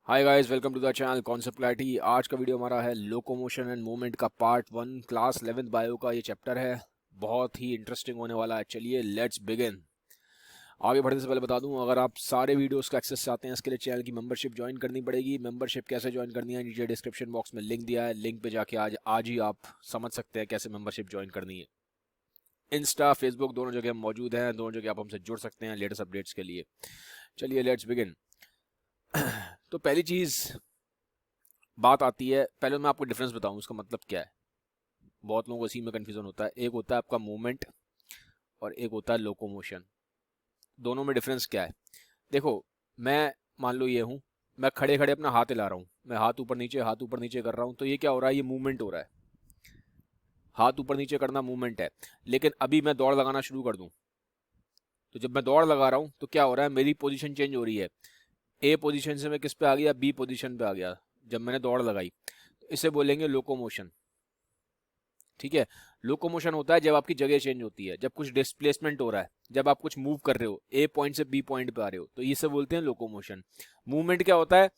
Hi guys, welcome to the channel concept clarity. आज का video हमारा है लोकोमोशन एंड मूवमेंट का पार्ट 1, क्लास 11th बायो का ये चैप्टर है। बहुत ही इंटरेस्टिंग होने वाला है। चलिए लेट्स बिगिन। आगे बढ़ने से पहले बता दूं, अगर आप सारे वीडियोस का एक्सेस चाहते हैं इसके लिए चैनल की मेंबरशिप ज्वाइन करनी पड़ेगी। मेंबरशिप कैसे ज्वाइन करनी है, नीचे डिस्क्रिप्शन बॉक्स में लिंक दिया है, लिंक पे जाके आज आज ही आप समझ सकते हैं कैसे मेंबरशिप ज्वाइन करनी है। इंस्टा, फेसबुक दोनों जगह हम मौजूद हैं, दोनों जगह आप हमसे जुड़ सकते हैं लेटेस्ट अपडेट्स के लिए। चलिए लेट्स बिगिन। तो पहली चीज़ बात आती है, पहले मैं आपको डिफरेंस बताऊं उसका मतलब क्या है। बहुत लोगों को इसी में कंफ्यूजन होता है। एक होता है आपका मूवमेंट और एक होता है लोकोमोशन। दोनों में डिफरेंस क्या है? देखो, मैं मान लो ये हूँ, मैं खड़े खड़े अपना हाथ हिला रहा हूँ, मैं हाथ ऊपर नीचे कर रहा हूँ, तो ये क्या हो रहा है? ये मूवमेंट हो रहा है। हाथ ऊपर नीचे करना मूवमेंट है। लेकिन अभी मैं दौड़ लगाना शुरू कर दूं, तो जब मैं दौड़ लगा रहा हूँ तो क्या हो रहा है? मेरी पोजीशन चेंज हो रही है। ए पोजीशन से मैं किस पे आ गया? बी पोजीशन पे आ गया जब मैंने दौड़ लगाई। तो इसे बोलेंगे लोकोमोशन। ठीक है। लोकोमोशन होता है जब आपकी जगह चेंज होती है, जब कुछ डिस्प्लेसमेंट हो रहा है, जब आप कुछ मूव कर रहे हो, ए पॉइंट से बी पॉइंट पे आ रहे हो, तो ये सब बोलते हैं लोकोमोशन। मूवमेंट क्या होता है?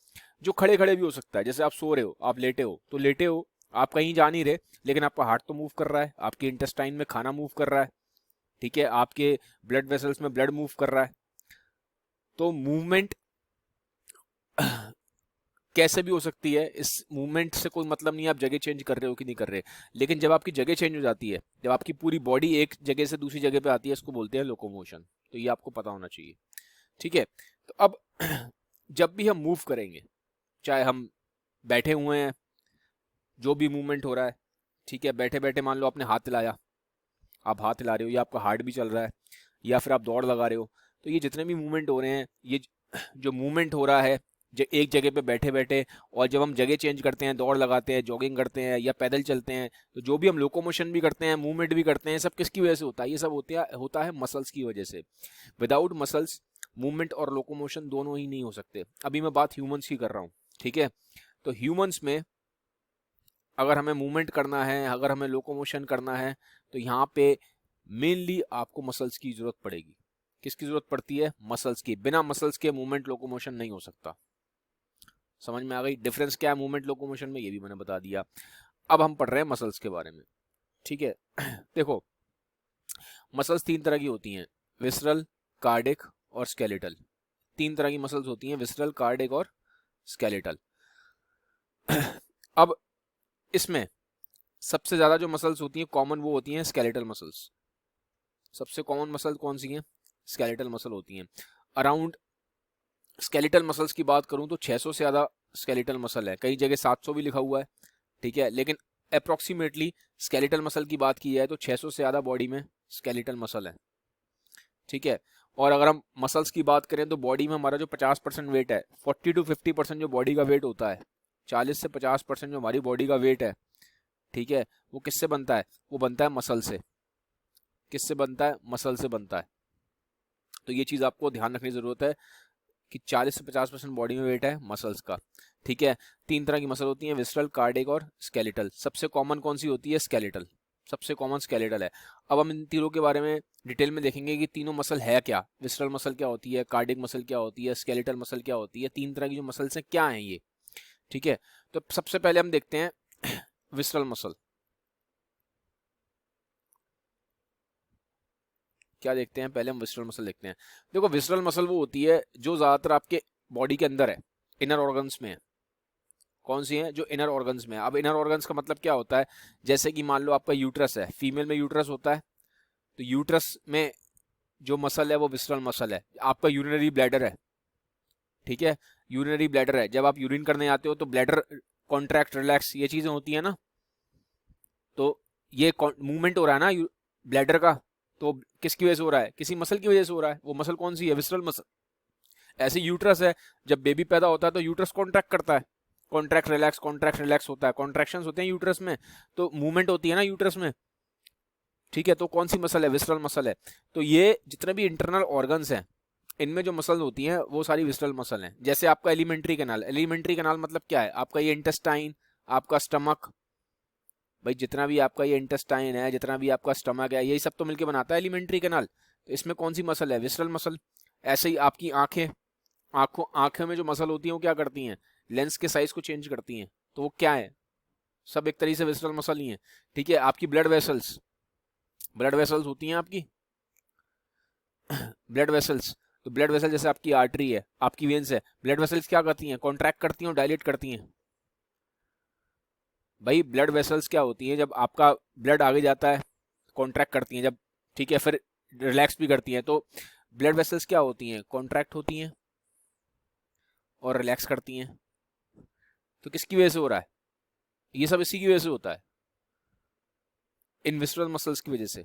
जो खड़े खड़े भी हो सकता है, जैसे आप सो रहे हो, आप लेटे हो, तो लेटे हो, आप कहीं जा नहीं रहे, लेकिन आपका हार्ट तो मूव कर रहा है, आपके इंटेस्टाइन में खाना मूव कर रहा है, ठीक है, आपके ब्लड वेसल्स में ब्लड मूव कर रहा है। तो मूवमेंट कैसे भी हो सकती है, इस मूवमेंट से कोई मतलब नहीं है आप जगह चेंज कर रहे हो कि नहीं कर रहे। लेकिन जब आपकी जगह चेंज हो जाती है, जब आपकी पूरी बॉडी एक जगह से दूसरी जगह पे आती है, इसको बोलते हैं लोकोमोशन। तो ये आपको पता होना चाहिए। ठीक है। तो अब जब भी हम मूव करेंगे, चाहे हम बैठे हुए हैं, जो भी मूवमेंट हो रहा है, ठीक है, बैठे बैठे मान लो आपने हाथ हिलाया, आप हाथ हिला रहे हो या आपका हार्ट भी चल रहा है, या फिर आप दौड़ लगा रहे हो, तो ये जितने भी मूवमेंट हो रहे हैं, ये जो मूवमेंट हो रहा है, जो एक जगह पे बैठे बैठे, और जब हम जगह चेंज करते हैं, दौड़ लगाते हैं, जॉगिंग करते हैं या पैदल चलते हैं, तो जो भी हम लोकोमोशन भी करते हैं, मूवमेंट भी करते हैं, सब किसकी वजह से होता है? ये सब होता है मसल्स की वजह से। विदाउट मसल्स मूवमेंट और लोकोमोशन दोनों ही नहीं हो सकते। अभी मैं बात ह्यूमंस की कर रहा हूँ, ठीक है। तो ह्यूमंस में अगर हमें मूवमेंट करना है, अगर हमें लोकोमोशन करना है, तो यहाँ पे मेनली आपको मसल्स की जरूरत पड़ेगी। किसकी जरूरत पड़ती है? मसल्स की। बिना मसल्स के मूवमेंट लोकोमोशन नहीं हो सकता। समझ में आ गई डिफरेंस क्या है मूवमेंट लोकोमोशन में? ये भी मैंने बता दिया। अब हम पढ़ रहे हैं मसल्स के बारे में, ठीक है। देखो, मसल्स तीन तरह की होती हैं, विसरल, कार्डिक और स्केलेटल। तीन तरह की मसल्स होती हैं, विसरल, कार्डिक और स्केलेटल। अब इसमें सबसे ज्यादा जो मसल्स होती हैं कॉमन, वो होती हैं स्केलेटल मसल्स। सबसे कॉमन मसल कौन सी हैं? स्केलेटल मसल होती हैं। अराउंड, स्केलेटल मसल्स की बात करूं तो 600 से ज़्यादा स्केलेटल मसल है, कई जगह 700 भी लिखा हुआ है, ठीक है, लेकिन अप्रोक्सीमेटली स्केलेटल मसल की बात की जाए तो 600 से ज़्यादा बॉडी में स्केलेटल मसल है, ठीक है। और अगर हम मसल्स की बात करें तो बॉडी में हमारा जो 50% वेट है, 40 to 50% जो बॉडी का वेट होता है, 40 से 50% जो हमारी बॉडी का वेट है, ठीक है, वो किससे बनता है? वो बनता है मसल से। किससे बनता है? मसल से बनता है। तो ये चीज़ आपको ध्यान रखने की ज़रूरत है कि 40 से 50% बॉडी में वेट है मसल्स का, ठीक है। तीन तरह की मसल होती हैं, विसरल, कार्डिक और स्केलेटल। सबसे कॉमन कौन सी होती है? स्केलेटल। सबसे कॉमन स्केलेटल है। अब हम इन तीनों के बारे में डिटेल में देखेंगे कि तीनों मसल है क्या, विसरल मसल क्या होती है, कार्डिक मसल क्या होती है, स्केलेटल मसल क्या होती है, तीन तरह की जो मसल्स हैं क्या हैं ये, ठीक है। तो सबसे पहले हम देखते हैं विसरल मसल। क्या देखते हैं? पहले हम विसरल मसल देखते हैं। देखो, विसरल मसल वो होती है जो ज्यादातर आपके बॉडी के अंदर है, इनर ऑर्गन्स में है। कौन सी है? जो इनर ऑर्गन्स में है। अब इनर ऑर्गन्स का मतलब क्या होता है? जैसे कि मान लो आपका यूट्रस है, फीमेल में यूट्रस होता है, तो यूट्रस में जो मसल है वो विसरल मसल है। आपका यूरिनरी ब्लैडर है, ठीक है, यूरिनरी ब्लैडर है, जब आप यूरिन करने आते हो तो ब्लैडर कॉन्ट्रैक्ट, रिलैक्स, ये चीजें होती है ना। तो ये मूवमेंट हो रहा है ना ब्लैडर का, तो किसकी वजह से हो रहा है? किसी मसल की वजह से हो रहा है। वो मसल कौन सी है? Visceral muscle. ऐसे यूट्रस है, जब बेबी पैदा होता है तो यूट्रस कॉन्ट्रैक्ट करता है, कॉन्ट्रैक्ट रिलैक्स होता है, कॉन्ट्रैक्शंस होते हैं यूट्रस में, तो मूवमेंट होती है ना यूट्रस में, ठीक है। तो कौन सी मसल है? विसरल मसल है। तो ये जितने भी इंटरनल ऑर्गन्स हैं, इनमें जो मसल होती हैं वो सारी विसरल मसल हैं। जैसे आपका एलिमेंट्री कैनाल, एलिमेंट्री कैनाल मतलब क्या है? आपका ये इंटेस्टाइन, आपका स्टमक, भाई जितना भी आपका ये इंटेस्टाइन है, जितना भी आपका स्टमक है, यही सब तो मिलकर बनाता है एलिमेंट्री कैनाल। तो इसमें कौन सी मसल है? Visceral muscle. ऐसे ही आपकी आंखें, आंखें में जो मसल होती हैं वो क्या करती हैं, लेंस के साइज को चेंज करती हैं, तो वो क्या है, सब एक तरीके से विसरल मसल ही है। ठीक है, आपकी ब्लड वेसल्स होती हैं आपकी ब्लड वेसल्स, तो ब्लड वेसल जैसे आपकी आर्टरी है, आपकी वेन्स है, ब्लड वेसल्स क्या करती हैं, कॉन्ट्रैक्ट करती हैं और डायलेट करती हैं। भाई ब्लड वेसल्स क्या होती हैं, जब आपका ब्लड आगे जाता है कॉन्ट्रैक्ट करती हैं, जब ठीक है फिर रिलैक्स भी करती हैं, तो ब्लड वेसल्स क्या होती हैं, कॉन्ट्रैक्ट होती हैं और रिलैक्स करती हैं। तो किसकी वजह से हो रहा है, ये सब इसी की वजह से होता है, इन विसरल मसल्स की वजह से।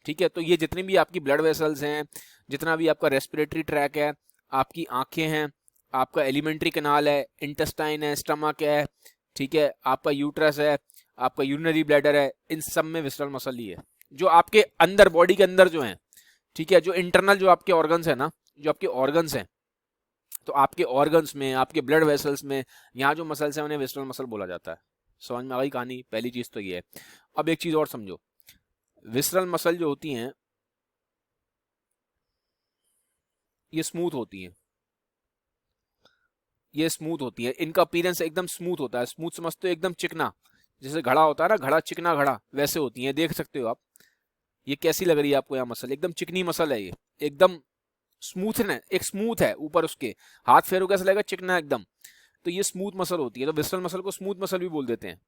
ठीक है, तो ये जितनी भी आपकी ब्लड वेसल्स हैं, जितना भी आपका रेस्पिरेटरी ट्रैक है, आपकी आंखें हैं, आपका एलिमेंट्री कैनाल है, इंटेस्टाइन है, स्टमक है, ठीक है, आपका यूट्रस है, आपका यूरिनरी ब्लैडर है, इन सब में विसरल मसल ही है, जो आपके अंदर बॉडी के अंदर जो है। ठीक है, जो इंटरनल जो आपके ऑर्गन्स है ना, जो आपके ऑर्गन्स हैं, तो आपके ऑर्गन्स में, आपके ब्लड वेसल्स में, यहाँ जो मसल्स हैं उन्हें विसरल मसल बोला जाता है। समझ में आ गई कहानी, पहली चीज तो ये है। अब एक चीज और समझो, विसरल मसल जो होती हैं ये स्मूथ होती हैं, ये स्मूथ होती है, इनका अपीयरेंस एकदम स्मूथ होता है। स्मूथ समझते हो, एकदम चिकना, जैसे घड़ा होता है ना, घड़ा चिकना घड़ा, वैसे होती है, देख सकते हो आप। ये कैसी लग रही है आपको, यहाँ मसल एकदम चिकनी मसल है, ये एकदम स्मूथ है, एक स्मूथ है ऊपर, उसके हाथ फेरो कैसा लगेगा, चिकना एकदम। तो ये स्मूथ मसल होती है, तो विसरल मसल को स्मूथ मसल भी बोल देते हैं,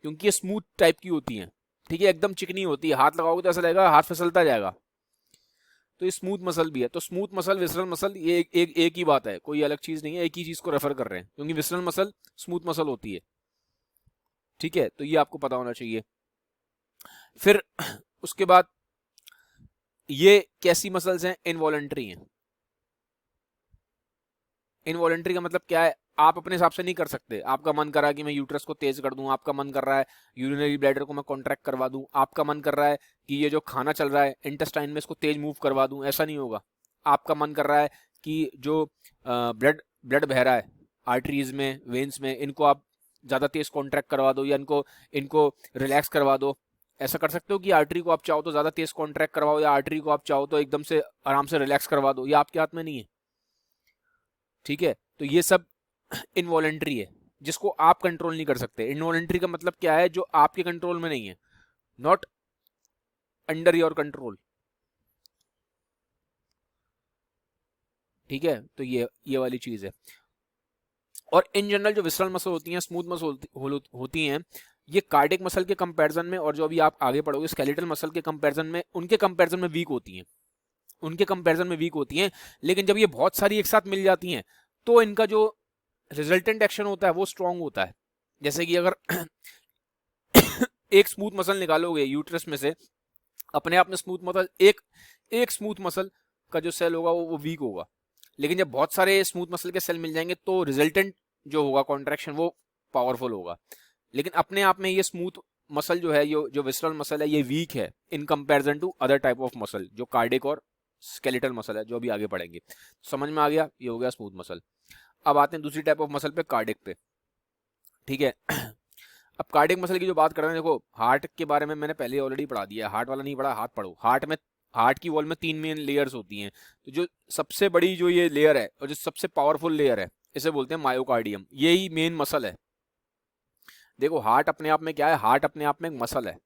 क्योंकि ये स्मूथ टाइप की होती है। ठीक है, एकदम चिकनी होती है, हाथ लगाओगे तो ऐसा लगेगा हाथ फिसलता जाएगा, तो ये स्मूथ मसल भी है। तो स्मूथ मसल, विसरल मसल, ये एक ही बात है, कोई अलग चीज नहीं है, एक ही चीज को रेफर कर रहे हैं, क्योंकि विसरल मसल स्मूथ मसल होती है। ठीक है, तो ये आपको पता होना चाहिए। फिर उसके बाद ये कैसी मसल्स हैं, इनवॉलंटरी हैं। इनवॉलंटरी का मतलब क्या है, आप अपने हिसाब से नहीं कर सकते। आपका मन कर रहा है कि मैं यूट्रस को तेज कर दूं, आपका मन कर रहा है यूरिनरी ब्लैडर को मैं कॉन्ट्रैक्ट करवा दूं, आपका मन कर रहा है कि ये जो खाना चल रहा है इंटेस्टाइन में इसको तेज मूव करवा दूं, ऐसा नहीं होगा। आपका मन कर रहा है कि जो ब्लड ब्लड बह रहा है आर्टरीज में, वेन्स में, इनको आप ज़्यादा तेज कॉन्ट्रैक्ट करवा दो, या इनको इनको रिलैक्स करवा दो। ऐसा कर सकते हो कि आर्टरी को आप चाहो तो ज़्यादा तेज कॉन्ट्रैक्ट करवाओ, या आर्टरी को आप चाहो तो एकदम से आराम से रिलैक्स करवा दो, ये आपके हाथ में नहीं है। ठीक है, तो ये सब इनवॉलेंट्री है, जिसको आप कंट्रोल नहीं कर सकते। इनवॉलेंट्री का मतलब क्या है, जो आपके कंट्रोल में नहीं है, नॉट अंडर योर कंट्रोल। ठीक है, तो ये वाली चीज है। और इन जनरल जो विसरल मसल होती हैं, स्मूथ मसल होती हैं, ये कार्डिक मसल के कंपैरिजन में, और जो अभी आप आगे पढ़ोगे स्केलेटल मसल के कंपैरिजन में, उनके कंपैरिजन में वीक होती हैं, उनके कंपैरिजन में वीक होती हैं। लेकिन जब ये बहुत सारी एक साथ मिल जाती हैं, तो इनका जो रिजल्टेंट एक्शन होता है वो स्ट्रांग होता है। जैसे कि अगर एक स्मूथ मसल निकालोगे यूट्रस में से, अपने आप में स्मूथ मसल, एक स्मूथ मसल का जो सेल होगा वो वीक होगा। लेकिन जब बहुत सारे स्मूथ मसल के सेल मिल जाएंगे, तो रिजल्टेंट जो होगा कॉन्ट्रैक्शन वो पावरफुल होगा। लेकिन अपने आप में ये स्मूथ मसल जो है, जो विसरल मसल है, ये वीक है in comparison to other type of muscle, जो कार्डिक और स्केलेटल मसल है, जो अभी आगे पढ़ेंगे। समझ में आ गया, ये हो गया स्मूथ मसल। अब आते हैं दूसरी टाइप ऑफ मसल पे, कार्डिक पे। ठीक है, अब कार्डिक मसल की जो बात कर रहे हैं, देखो हार्ट के बारे में मैंने पहले ऑलरेडी पढ़ा दिया है, हार्ट वाला नहीं पढ़ा, हार्ट पढ़ो। हार्ट की वॉल में 3 मेन लेयर्स होती हैं। तो जो सबसे बड़ी जो ये लेयर है, और जो सबसे पावरफुल लेयर है, इसे बोलते हैं मायोकार्डियम, यही मेन मसल है। देखो हार्ट अपने आप में क्या है, हार्ट अपने आप में एक मसल है,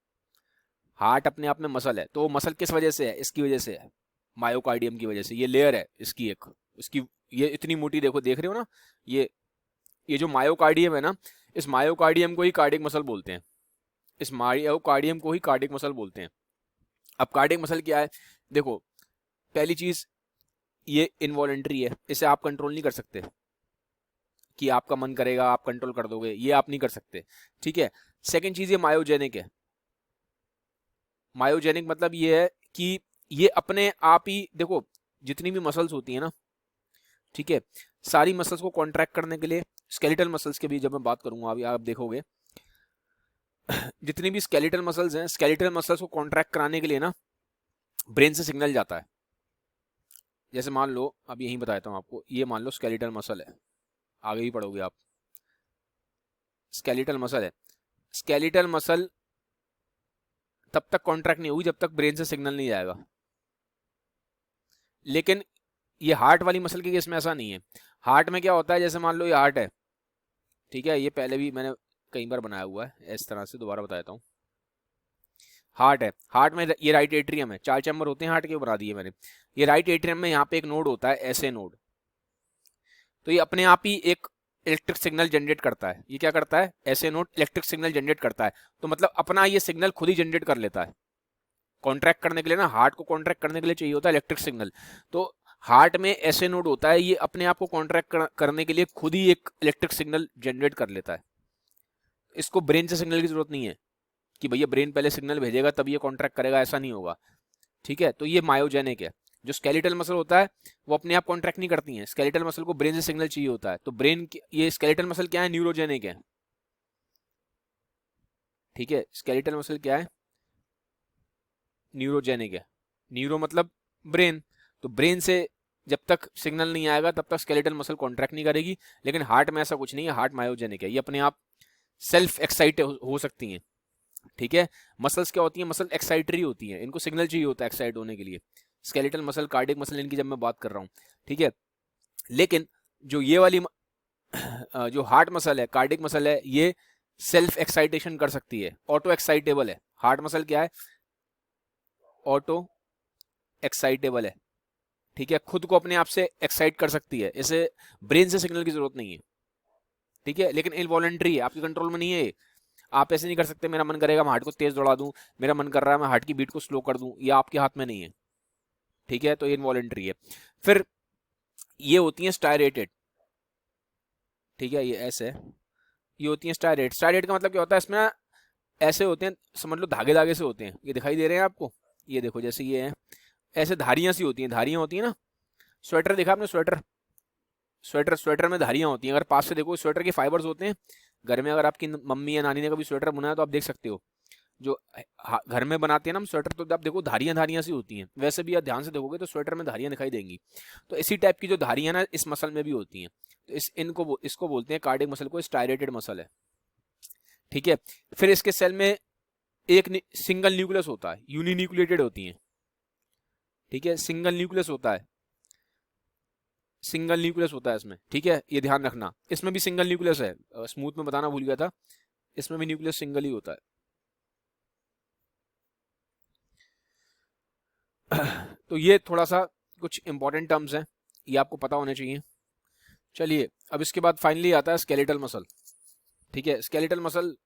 हार्ट अपने आप में मसल है। तो वो मसल किस वजह से है, इसकी वजह से है, मायोकार्डियम की वजह से। ये लेयर है इसकी, एक इसकी, ये इतनी मोटी देखो, देख रहे हो ना, ये जो मायोकार्डियम है ना, इस मायोकार्डियम को ही कार्डिक मसल बोलते हैं, इस मायोकार्डियम को ही कार्डिक मसल बोलते हैं। अब कार्डिक मसल क्या है, देखो पहली चीज, ये इनवॉलेंट्री है, इसे आप कंट्रोल नहीं कर सकते कि आपका मन करेगा आप कंट्रोल कर दोगे, ये आप नहीं कर सकते। ठीक है, सेकंड चीज, ये मायोजेनिक है। मायोजेनिक मतलब ये है कि ये अपने आप ही, देखो जितनी भी मसल्स होती है ना, ठीक है, सारी मसल्स को कॉन्ट्रैक्ट करने के लिए, स्केलेटल मसल्स के भी जब मैं बात करूंगा अभी आप देखोगे, जितनी भी स्केलेटल मसल्स हैं, स्केलेटल मसल्स को कॉन्ट्रैक्ट कराने के लिए ना ब्रेन से सिग्नल जाता है। जैसे मान लो, अब यही बताता हूँ आपको, ये मान लो स्केलेटल मसल है, आगे ही पढ़ोगे आप, स्केलेटल मसल है। स्केलेटल मसल तब तक कॉन्ट्रैक्ट नहीं होगी जब तक ब्रेन से सिग्नल नहीं जाएगा। लेकिन ये हार्ट वाली मसल के केस में ऐसा नहीं है। हार्ट में क्या होता है, जैसे मान लो ये हार्ट है, ठीक है, ये पहले भी मैंने कई बार बनाया हुआ है इस तरह से, दोबारा बता देता हूँ। हार्ट है, हार्ट में ये राइट एट्रियम है, 4 चैम्बर होते हैं हार्ट के, बना दिए मैंने। ये राइट एट्रियम में यहाँ पे एक नोड होता है, ऐसे नोड, तो ये अपने आप ही एक इलेक्ट्रिक सिग्नल जनरेट करता है। ये क्या करता है, ऐसे नोड इलेक्ट्रिक सिग्नल जनरेट करता है, तो मतलब अपना ये सिग्नल खुद ही जनरेट कर लेता है। कॉन्ट्रैक्ट करने के लिए ना, हार्ट को कॉन्ट्रैक्ट करने के लिए चाहिए होता है इलेक्ट्रिक सिग्नल, तो हार्ट में ऐसे नोड होता है, ये अपने आप को कॉन्ट्रैक्ट करने के लिए खुद ही एक इलेक्ट्रिक सिग्नल जनरेट कर लेता है। इसको ब्रेन से सिग्नल की जरूरत नहीं है कि भैया ब्रेन पहले सिग्नल भेजेगा तब ये कॉन्ट्रैक्ट करेगा, ऐसा नहीं होगा, ठीक है। तो ये मायोजेनिक है। जो स्केलेटल मसल होता है वो अपने आप कॉन्ट्रैक्ट नहीं करती है, स्केलेटल मसल को ब्रेन से सिग्नल चाहिए होता है। तो ब्रेन, ये स्केलेटल मसल क्या है, न्यूरोजेनिक है, ठीक है। स्केलेटल मसल क्या है, न्यूरोजेनिक है। न्यूरो मतलब ब्रेन, तो ब्रेन से जब तक सिग्नल नहीं आएगा तब तक स्केलेटल मसल कॉन्ट्रैक्ट नहीं करेगी। लेकिन हार्ट में ऐसा कुछ नहीं है, हार्ट मायोजेनिक है, ये अपने आप सेल्फ एक्साइट हो सकती हैं, ठीक है। मसल्स क्या होती हैं, मसल एक्साइटरी होती हैं, इनको सिग्नल चाहिए होता है एक्साइट होने के लिए। स्केलेटल मसल, कार्डियक मसल, इनकी जब मैं बात कर रहा हूँ, ठीक है। लेकिन जो ये वाली जो हार्ट मसल है, कार्डियक मसल है, ये सेल्फ एक्साइटेशन कर सकती है, ऑटो एक्साइटेबल है। हार्ट मसल क्या है, ऑटो एक्साइटेबल है, ठीक है, खुद को अपने आप से एक्साइट कर सकती है, इसे ब्रेन से सिग्नल की जरूरत नहीं है, ठीक है। लेकिन इनवॉलंटरी है, आपके कंट्रोल में नहीं है। आप ऐसे नहीं कर सकते, मेरा मन करेगा मैं हार्ट को तेज दौड़ा दूं, मेरा मन कर रहा है मैं हार्ट की बीट को स्लो कर दूं, ये आपके हाथ में नहीं है, ठीक है। तो ये इनवॉलंटरी है। फिर ये होती है स्टायरेटेड, ठीक है, ये ऐसे, ये होती है स्टायरेट। स्टायरेट का मतलब क्या होता है, इसमें ऐसे होते हैं, समझ लो धागे धागे से होते हैं, ये दिखाई दे रहे हैं आपको, ये देखो जैसे ये है, ऐसे धारियां सी होती हैं, धारियां होती हैं ना। स्वेटर देखा आपने, स्वेटर, स्वेटर में धारियां होती हैं, अगर पास से देखो स्वेटर के फाइबर्स होते हैं। घर में अगर आपकी मम्मी या नानी ने कभी स्वेटर बनाया तो आप देख सकते हो, जो घर में बनाते हैं ना हम स्वेटर, तो आप देखो धारियां धारियां सी होती हैं, वैसे भी आप ध्यान से देखोगे तो स्वेटर में धारियां दिखाई देंगी। तो इसी टाइप की जो धारियां ना इस मसल में भी होती हैं, तो इसको बोलते हैं कार्डियक मसल को स्टायरेटेड मसल है, ठीक है। फिर इसके सेल में एक सिंगल न्यूक्लियस होता है, यूनिन्यूक्लिएटेड होती हैं, ठीक है, सिंगल न्यूक्लियस होता है, सिंगल न्यूक्लियस होता है इसमें, ठीक है, ये ध्यान रखना। इसमें भी सिंगल न्यूक्लियस है, स्मूथ में बताना भूल गया था, इसमें भी न्यूक्लियस सिंगल ही होता है। तो ये थोड़ा सा कुछ इंपॉर्टेंट टर्म्स हैं, ये आपको पता होने चाहिए। चलिए अब इसके बाद फाइनली आता है स्केलेटल मसल, ठीक है। स्केलेटल मसल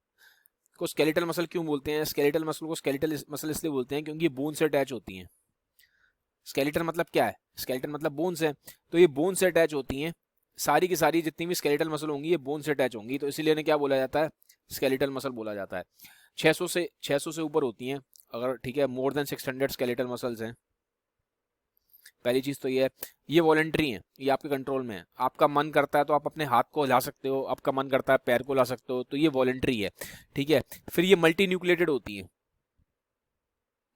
को स्केलेटल मसल क्यों बोलते हैं, स्केलेटल मसल को स्केलेटल मसल इसलिए बोलते हैं क्योंकि ये बोन से अटैच होती हैं। स्केलेटल मतलब क्या है, स्केलेटल मतलब बोन्स है, तो ये बोन से अटैच होती हैं, सारी की सारी जितनी भी स्केलेटल मसल होंगी ये बोन से अटैच होंगी, तो इसीलिए इन्हें क्या बोला जाता है, स्केलेटल मसल बोला जाता है। 600 से ऊपर होती हैं अगर, ठीक है, मोर देन 600 स्केलेटल मसल्स हैं। पहली चीज तो ये है, ये वॉलंटरी है, ये आपके कंट्रोल में है। आपका मन करता है तो आप अपने हाथ को हिला सकते हो, आपका मन करता है पैर को हिला सकते हो, तो ये वॉलंटरी है, ठीक है। फिर ये मल्टी न्यूक्लिएटेड होती है,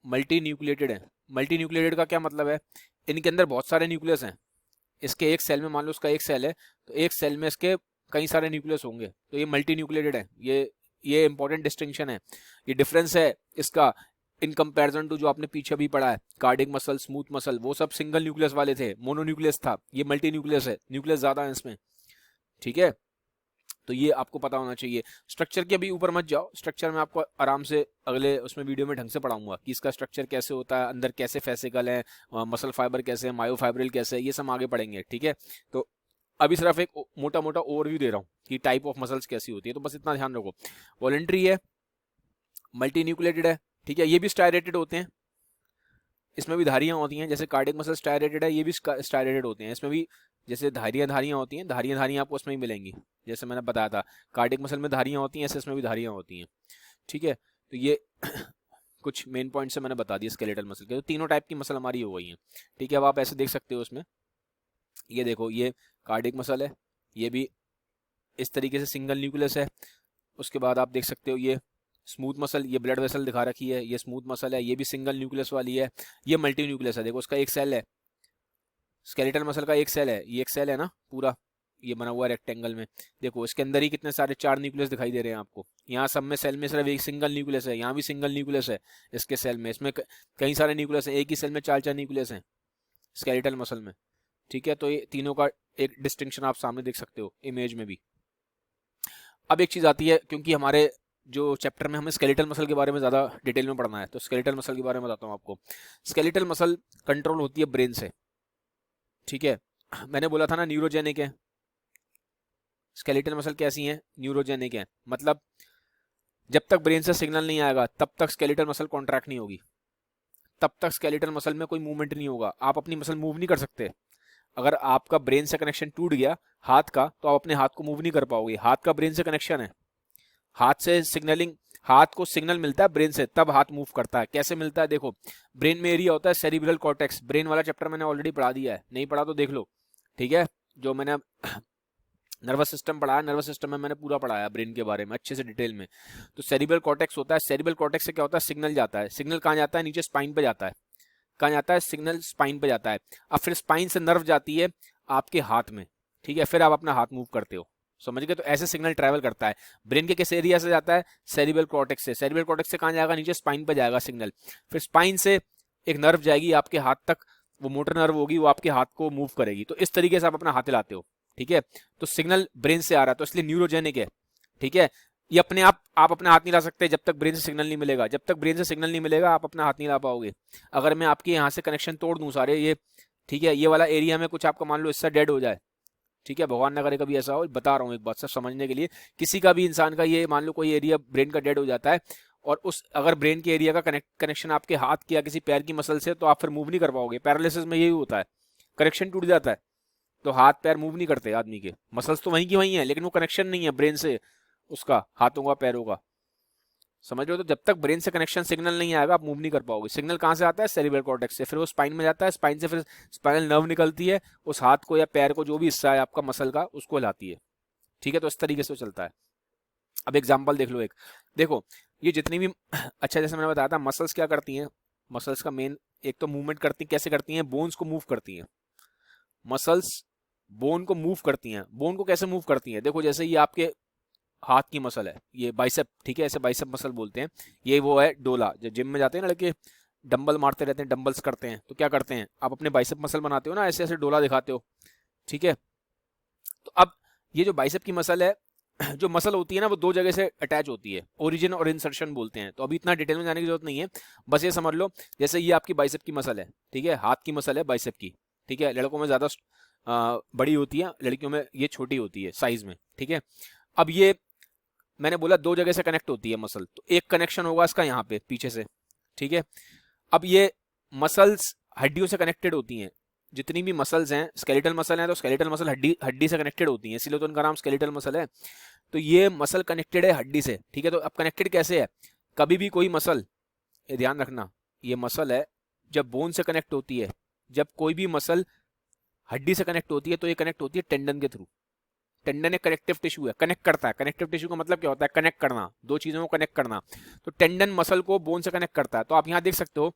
मल्टी न्यूक्लिएटेड है। मल्टी न्यूक्लिएटेड का क्या मतलब है, इनके अंदर बहुत सारे न्यूक्लियस हैं, इसके एक सेल में, मान लो उसका एक सेल है, तो एक सेल में इसके कई सारे न्यूक्लियस होंगे, तो ये मल्टी न्यूक्लिएटेड है। ये इंपॉर्टेंट डिस्टिंक्शन है, ये डिफरेंस है इसका इन कंपैरिजन टू जो आपने पीछे भी पढ़ा है, कार्डियक मसल, स्मूथ मसल, वो सब सिंगल न्यूक्लियस वाले थे, मोनोन्यूक्लियस था, ये मल्टी न्यूक्लियस है, न्यूक्लियस ज्यादा है इसमें, ठीक है। तो ये आपको पता होना चाहिए। स्ट्रक्चर के अभी ऊपर मत जाओ, स्ट्रक्चर में आपको आराम से अगले उसमें वीडियो में ढंग से पढ़ाऊंगा कि इसका स्ट्रक्चर कैसे होता है, अंदर कैसे फेसिकल है, मसल फाइबर कैसे है, मायोफाइब्रिल कैसे है, ये सब आगे पढ़ेंगे, ठीक है। तो अभी सिर्फ एक मोटा मोटा ओवरव्यू दे रहा हूँ कि टाइप ऑफ मसल्स कैसी होती है, तो बस इतना ध्यान रखो। वॉलंटरी है, मल्टी न्यूक्लिएटेड है, ठीक है, ये भी स्टायरेटेड होते हैं, इसमें भी धारियां होती हैं, जैसे कार्डियक मसल स्टायरेटेड है, ये भी स्टायरेटेड होते हैं, इसमें भी जैसे धारियां होती हैं, धारियां आपको उसमें ही मिलेंगी, जैसे मैंने बताया था कार्डियक मसल में धारियां होती हैं, ऐसे इसमें भी धारियां होती हैं, ठीक है। तो ये कुछ मेन पॉइंट से मैंने बता दिया स्केलेटल मसल के, तो तीनों टाइप की मसल हमारी हो गई हैं, ठीक है। अब आप ऐसे देख सकते हो उसमें, ये देखो ये कार्डियक मसल है, ये भी इस तरीके से सिंगल न्यूक्लियस है। उसके बाद आप देख सकते हो ये स्मूथ मसल, ये ब्लड वेसल दिखा रखी है, ये स्मूथ मसल है, ये भी सिंगल न्यूक्लियस वाली है, ये मल्टी न्यूक्लियस है, देखो उसका एक सेल है, स्केलेटल मसल का एक सेल है, ये एक सेल है ना पूरा, ये बना हुआ रेक्टेंगल में, देखो इसके अंदर ही कितने सारे 4 न्यूक्लियस दिखाई दे रहे हैं आपको, यहाँ सब में सेल में सिर्फ एक सिंगल न्यूक्लियस है, यहाँ भी सिंगल न्यूक्लियस है इसके सेल में, इसमें कई सारे न्यूक्लियस है, एक ही सेल में 4 न्यूक्लियस हैं स्केलेटल मसल में, ठीक है, तो ये तीनों का एक डिस्टिंक्शन आप सामने देख सकते हो इमेज में भी। अब एक चीज़ आती है, क्योंकि हमारे जो चैप्टर में हमें स्केलेटल मसल के बारे में ज़्यादा डिटेल में पढ़ना है, तो स्केलेटल मसल के बारे में बताता हूँ आपको। स्केलेटल मसल कंट्रोल होती है ब्रेन से, ठीक है। मैंने बोला था ना न्यूरोजेनिक है, स्केलेटल मसल कैसी है, न्यूरोजेनिक है। मतलब जब तक ब्रेन से सिग्नल नहीं आएगा तब तक स्केलेटल मसल कॉन्ट्रैक्ट नहीं होगी, तब तक स्केलेटल मसल में कोई मूवमेंट नहीं होगा, आप अपनी मसल मूव नहीं कर सकते। अगर आपका ब्रेन से कनेक्शन टूट गया हाथ का, तो आप अपने हाथ को मूव नहीं कर पाओगे। हाथ का ब्रेन से कनेक्शन है, हाथ से सिग्नलिंग, हाथ को सिग्नल मिलता है ब्रेन से, तब हाथ मूव करता है। कैसे मिलता है देखो, ब्रेन में एरिया होता है सेरिब्रल कॉर्टेक्स, ब्रेन वाला चैप्टर मैंने ऑलरेडी पढ़ा दिया है, नहीं पढ़ा तो देख लो, ठीक है। जो मैंने नर्वस सिस्टम पढ़ाया, नर्वस सिस्टम में मैंने पूरा पढ़ाया ब्रेन के बारे में अच्छे से डिटेल में। तो सेरिब्रल कॉर्टेक्स होता है, सेरिब्रल कॉर्टेक्स से क्या होता है, सिग्नल जाता है। सिग्नल कहाँ जाता है, नीचे स्पाइन पे जाता है। कहाँ जाता है, सिग्नल स्पाइन पे जाता है। अब फिर स्पाइन से नर्व जाती है आपके हाथ में, ठीक है, फिर आप अपना हाथ मूव करते हो, समझ गए। तो ऐसे सिग्नल ट्रैवल करता है। ब्रेन के किस एरिया से जाता है, सेरिब्रल कॉर्टेक्स से। सेरिब्रल कॉर्टेक्स से कहाँ जाएगा, नीचे स्पाइन पे जाएगा सिग्नल। फिर स्पाइन से एक नर्व जाएगी आपके हाथ तक, वो मोटर नर्व होगी, वो आपके हाथ को मूव करेगी। तो इस तरीके से आप अपना हाथ हिलाते हो, ठीक है। तो सिग्नल ब्रेन से आ रहा है, तो इसलिए न्यूरोजेनिक है, ठीक है। ये अपने आप अपना हाथ नहीं ला सकते जब तक ब्रेन से सिग्नल नहीं मिलेगा। जब तक ब्रेन से सिग्नल नहीं मिलेगा आप अपना हाथ नहीं ला पाओगे। अगर मैं आपके यहाँ से कनेक्शन तोड़ दूं सारे ये, ठीक है, ये वाला एरिया में कुछ आपका मान लो इससे डेड हो जाए, ठीक है, भगवान ना करे कभी ऐसा हो, बता रहा हूँ एक बात सब समझने के लिए। किसी का भी इंसान का ये मान लो कोई एरिया ब्रेन का डेड हो जाता है, और उस अगर ब्रेन के एरिया का कनेक्शन आपके हाथ की या किसी पैर की मसल से, तो आप फिर मूव नहीं कर पाओगे। पैरालिसिस में यही होता है, कनेक्शन टूट जाता है तो हाथ पैर मूव नहीं करते आदमी के, मसल्स तो वहीं की वहीं है, लेकिन वो कनेक्शन नहीं है ब्रेन से उसका, हाथों का पैरों का, समझ रहे हो। तो जब तक ब्रेन से कनेक्शन सिग्नल नहीं आएगा आप मूव नहीं कर पाओगे। सिग्नल कहाँ से आता है, सेरिब्रल कॉर्टेक्स से, फिर वो स्पाइन में जाता है, स्पाइन से फिर स्पाइनल नर्व निकलती है, उस हाथ को या पैर को जो भी हिस्सा है आपका मसल का उसको हिलाती है, ठीक है। तो इस तरीके से चलता है। अब एग्जाम्पल देख लो एक, देखो ये जितनी भी अच्छा जैसे मैंने बताया था मसल्स क्या करती हैं, मसल्स का मेन एक तो मूवमेंट करती, कैसे करती हैं, बोन्स को मूव करती हैं। मसल्स बोन को मूव करती हैं। बोन को कैसे मूव करती हैं, देखो जैसे ये आपके हाथ की मसल है, ये बाइसेप, ठीक है, ऐसे बाइसेप मसल बोलते हैं। ये वो है डोला, जब जिम में जाते हैं ना लड़के डंबल मारते रहते हैं, डंबल्स करते हैं, तो क्या करते हैं, आप अपने बाइसेप मसल बनाते हो ना, ऐसे ऐसे डोला दिखाते हो, ठीक है। तो अब ये जो बाइसेप की मसल है, जो मसल होती है ना वो दो जगह से अटैच होती है, ओरिजिन और इंसर्शन बोलते हैं। तो अभी इतना डिटेल में जाने की जरूरत नहीं है, बस ये समझ लो जैसे ये आपकी बाइसेप की मसल है, ठीक है, हाथ की मसल है बाइसेप की, ठीक है। लड़कों में ज्यादा बड़ी होती है, लड़कियों में ये छोटी होती है साइज में, ठीक है। अब ये मैंने बोला दो जगह से कनेक्ट होती है मसल, तो एक कनेक्शन होगा इसका यहाँ पे पीछे से, ठीक है। अब ये मसल्स हड्डियों से कनेक्टेड होती हैं। जितनी भी मसल्स हैं, स्केलेटल मसल हैं तो स्केलेटल मसल हड्डी हड्डी से कनेक्टेड होती हैं, इसलिए तो उनका नाम स्केलेटल मसल है। तो ये मसल कनेक्टेड है हड्डी से, ठीक है। तो अब कनेक्टेड कैसे है, कभी भी कोई मसल, ये ध्यान रखना, ये मसल है जब बोन से कनेक्ट होती है, जब कोई भी मसल हड्डी से कनेक्ट होती है तो ये कनेक्ट होती है टेंडन के थ्रू। टेंडन एक कनेक्टिव टिश्यू है, कनेक्ट करता है। कनेक्टिव टिश्यू का मतलब क्या होता है, कनेक्ट करना, दो चीजों को कनेक्ट करना। तो टेंडन मसल को बोन से कनेक्ट करता है। तो आप यहाँ देख सकते हो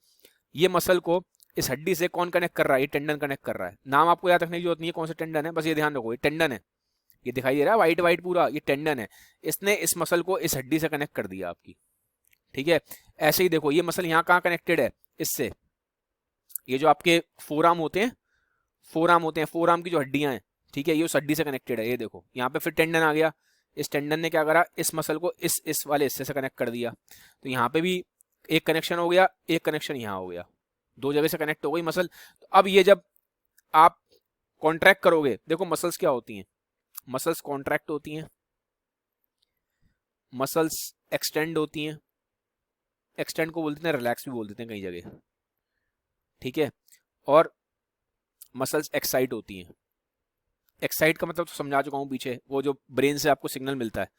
ये मसल को इस हड्डी से कौन कनेक्ट कर रहा है, ये टेंडन कनेक्ट कर रहा है। नाम आपको याद रखने की जरूरत नहीं है कौन सा टेंडन है, बस ये ध्यान रखो ये टेंडन है, ये दिखाई दे रहा है व्हाइट व्हाइट पूरा, ये टेंडन है। इसने इस मसल को इस हड्डी से कनेक्ट कर दिया आपकी, ठीक है। ऐसे ही देखो ये मसल यहाँ कहाँ कनेक्टेड है, इससे, ये जो आपके फोराम होते हैं, फोराम होते हैं, फोराम की जो हड्डियां हैं, ठीक है, ये उस हड्डी से कनेक्टेड है। ये देखो यहाँ पे फिर टेंडन आ गया, इस टेंडन ने क्या करा, इस मसल को इस वाले हिस्से से कनेक्ट कर दिया। तो यहाँ पे भी एक कनेक्शन हो गया, एक कनेक्शन यहाँ हो गया, दो जगह से कनेक्ट हो गई मसल। तो अब ये जब आप कॉन्ट्रैक्ट करोगे, देखो मसल्स क्या होती हैं, मसल्स कॉन्ट्रैक्ट होती हैं, मसल्स एक्सटेंड होती हैं, एक्सटेंड को बोलते हैं रिलैक्स भी बोल देते हैं कई जगह, ठीक है। और मसल्स एक्साइट होती हैं। एक्साइट का मतलब तो समझा चुका हूँ पीछे, वो जो ब्रेन से आपको सिग्नल मिलता है,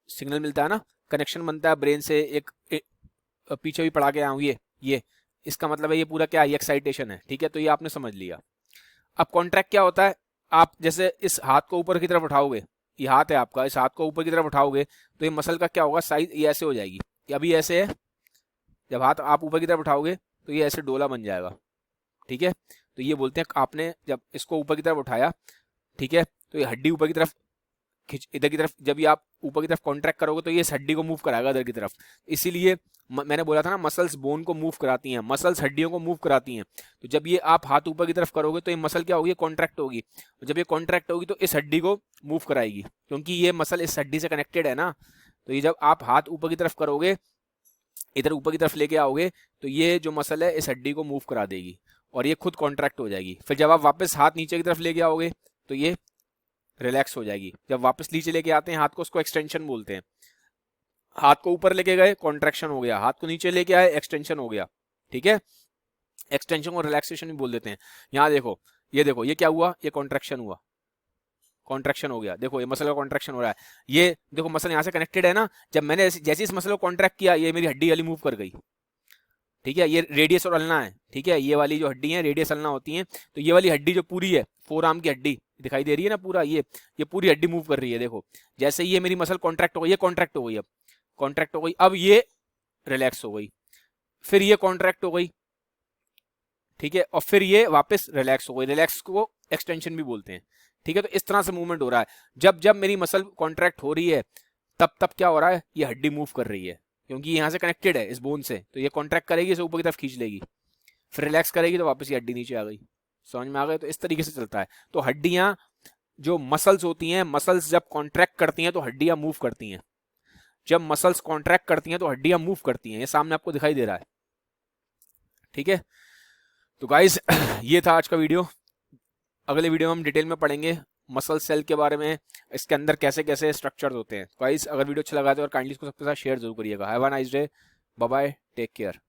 सिग्नल मिलता है ना, कनेक्शन बनता है ब्रेन से, एक पीछे भी पढ़ा के आया हूँ ये इसका मतलब है ये पूरा क्या है, एक्साइटेशन है, ठीक है। तो ये आपने समझ लिया। अब कॉन्ट्रैक्ट क्या होता है, आप जैसे इस हाथ को ऊपर की तरफ उठाओगे, ये हाथ है आपका, इस हाथ को ऊपर की तरफ उठाओगे तो ये मसल का क्या होगा, साइज ये ऐसे हो जाएगी, ये अभी ऐसे है, जब हाथ आप ऊपर की तरफ उठाओगे तो ये ऐसे डोला बन जाएगा, ठीक है। तो ये बोलते हैं आपने जब इसको ऊपर की तरफ उठाया, ठीक है, तो ये हड्डी ऊपर की तरफ खिंच इधर की तरफ, जब ये आप ऊपर की तरफ कॉन्ट्रैक्ट करोगे तो ये इस हड्डी को मूव कराएगा इधर की तरफ। इसीलिए मैंने बोला था ना, मसल्स बोन को मूव कराती हैं, मसल्स हड्डियों को मूव कराती हैं। तो जब ये आप हाथ ऊपर की तरफ करोगे तो ये मसल क्या होगी, कॉन्ट्रैक्ट होगी। जब ये कॉन्ट्रैक्ट होगी तो इस हड्डी को मूव कराएगी, क्योंकि ये मसल इस हड्डी से कनेक्टेड है ना। तो ये जब आप हाथ ऊपर की तरफ करोगे, इधर ऊपर की तरफ लेके आओगे, तो ये जो मसल है इस हड्डी को मूव करा देगी और ये खुद कॉन्ट्रैक्ट हो जाएगी। फिर जब आप वापस हाथ नीचे की तरफ लेके आओगे तो ये रिलैक्स हो जाएगी। जब वापस नीचे लेके आते हैं हाथ को, उसको एक्सटेंशन बोलते हैं। हाथ को ऊपर लेके गए, कॉन्ट्रैक्शन हो गया, हाथ को नीचे लेके आए, एक्सटेंशन हो गया। ठीक है, एक्सटेंशन को रिलैक्सेशन भी बोल देते हैं। यहाँ देखो, ये क्या हुआ, ये कॉन्ट्रैक्शन हुआ, कॉन्ट्रैक्शन हो गया। देखो ये मसल का कॉन्ट्रैक्शन हो रहा है। ये देखो मसल यहाँ से कनेक्टेड है ना, जब मैंने जैसे इस मसल को कॉन्ट्रैक्ट किया, ये मेरी हड्डी वाली मूव कर गई। ठीक है, ये रेडियस और अल्ना है। ठीक है, ये वाली जो हड्डी है रेडियस अल्ना होती है। तो ये वाली हड्डी जो पूरी है, फोर आर्म की हड्डी दिखाई दे रही है ना पूरा, ये पूरी हड्डी मूव कर रही है। देखो जैसे ये मेरी मसल कॉन्ट्रैक्ट हो गई, ये कॉन्ट्रैक्ट हो गई, अब कॉन्ट्रैक्ट हो गई, अब ये रिलैक्स हो गई, फिर ये कॉन्ट्रैक्ट हो गई। ठीक है, और फिर ये वापस रिलैक्स हो गई। रिलैक्स को एक्सटेंशन भी बोलते हैं। ठीक है, तो इस तरह से मूवमेंट हो रहा है। जब जब मेरी मसल कॉन्ट्रैक्ट हो रही है, तब तब क्या हो रहा है, ये हड्डी मूव कर रही है, क्योंकि यहाँ से कनेक्टेड है इस बोन से। तो ये कॉन्ट्रैक्ट करेगी, इसे ऊपर की तरफ खींच लेगी, फिर रिलैक्स करेगी तो वापस ये हड्डी नीचे आ गई। समझ में आ गए? तो इस तरीके से चलता है। तो हड्डियां जो मसल्स होती हैं, मसल्स जब कॉन्ट्रैक्ट करती हैं तो हड्डियां मूव करती हैं। जब मसल्स कॉन्ट्रैक्ट करती हैं तो हड्डियां मूव करती हैं। ये सामने आपको दिखाई दे रहा है। ठीक है, तो गाइस ये था आज का वीडियो। अगले वीडियो में हम डिटेल में पढ़ेंगे मसल सेल के बारे में, इसके अंदर कैसे कैसे स्ट्रक्चर्स होते हैं। गाइस अगर वीडियो अच्छा लगा तो और काइंडली इसको सबके साथ शेयर जरूर करिएगा। Have a nice day, bye bye, take care.